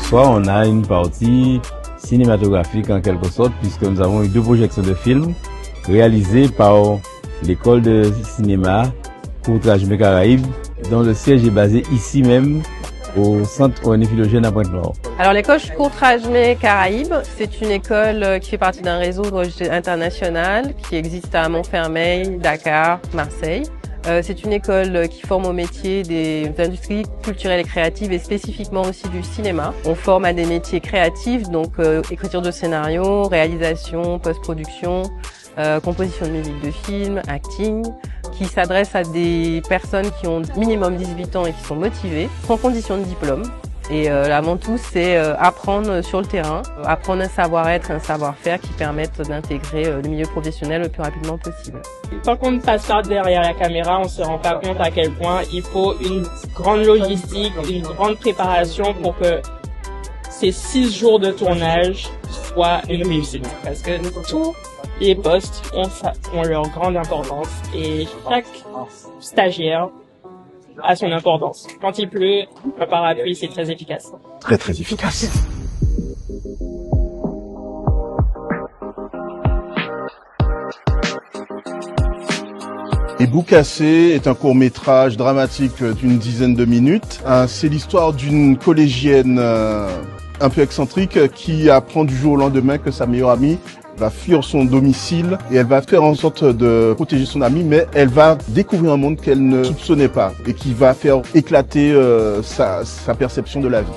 soir, on a une partie cinématographique en quelque sorte, puisque nous avons eu 2 projections de films réalisées par l'école de cinéma Courtrajmé Caraïbes, dont le siège est basé ici même, au centre René Philogène à Pointe-Noire. Alors l'école Courtrajmé Caraïbes, c'est une école qui fait partie d'un réseau international qui existe à Montfermeil, Dakar, Marseille. C'est une école qui forme au métier des industries culturelles et créatives et spécifiquement aussi du cinéma. On forme à des métiers créatifs, donc écriture de scénario, réalisation, post-production, composition de musique de film, acting, qui s'adresse à des personnes qui ont minimum 18 ans et qui sont motivées, sans condition de diplôme. Et avant tout, c'est apprendre sur le terrain, apprendre un savoir-être, un savoir-faire qui permettent d'intégrer le milieu professionnel le plus rapidement possible. Tant qu'on ne passe pas derrière la caméra, on se rend pas compte à quel point il faut une grande logistique, une grande préparation pour que ces 6 jours de tournage soient une réussite. Parce que tous les postes ont leur grande importance et chaque stagiaire a son importance. Quand il pleut, un parapluie, c'est très efficace. Très très efficace. Et Boucassé est un court-métrage dramatique d'une dizaine de minutes. C'est l'histoire d'une collégienne un peu excentrique qui apprend du jour au lendemain que sa meilleure amie va fuir son domicile et elle va faire en sorte de protéger son amie, mais elle va découvrir un monde qu'elle ne soupçonnait pas et qui va faire éclater sa perception de la vie.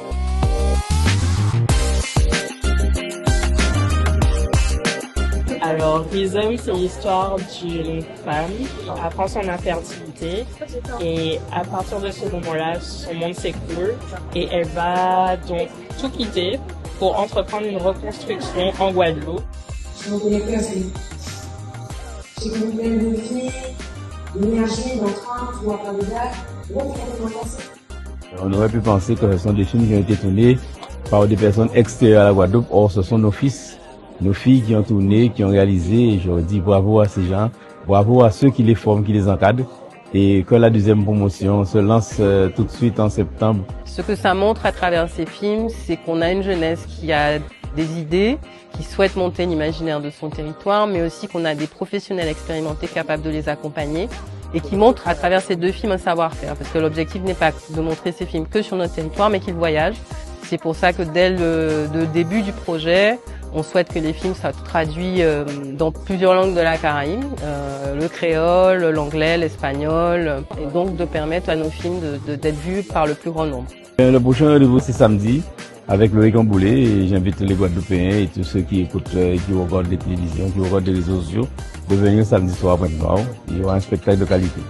Alors, Rhythm, c'est l'histoire d'une femme qui apprend son infertilité et à partir de ce moment-là, son monde s'écroule et elle va donc tout quitter pour entreprendre une reconstruction en Guadeloupe. Je me connectais à sa vie. J'ai connu plein de vie, d'énergie, d'entrain, tu vois, pas de date. On aurait pu penser que ce sont des films qui ont été tournés par des personnes extérieures à la Guadeloupe. Or, ce sont nos fils, nos filles qui ont tourné, qui ont réalisé. Et je dis bravo à ces gens, bravo à ceux qui les forment, qui les encadrent. Et que la deuxième promotion se lance tout de suite en septembre. Ce que ça montre à travers ces films, c'est qu'on a une jeunesse qui a des idées, qui souhaitent monter l'imaginaire de son territoire, mais aussi qu'on a des professionnels expérimentés capables de les accompagner et qui montrent à travers ces 2 films un savoir-faire. Parce que l'objectif n'est pas de montrer ces films que sur notre territoire, mais qu'ils voyagent. C'est pour ça que dès le début du projet, on souhaite que les films soient traduits dans plusieurs langues de la Caraïbe, le créole, l'anglais, l'espagnol, et donc de permettre à nos films d'être vus par le plus grand nombre. Le prochain rendez-vous, c'est samedi, avec Loïc Amboulé, et j'invite les Guadeloupéens et tous ceux qui écoutent et qui regardent les télévisions, qui regardent les réseaux sociaux, de venir samedi soir à Pointe-Noire. Il y aura un spectacle de qualité.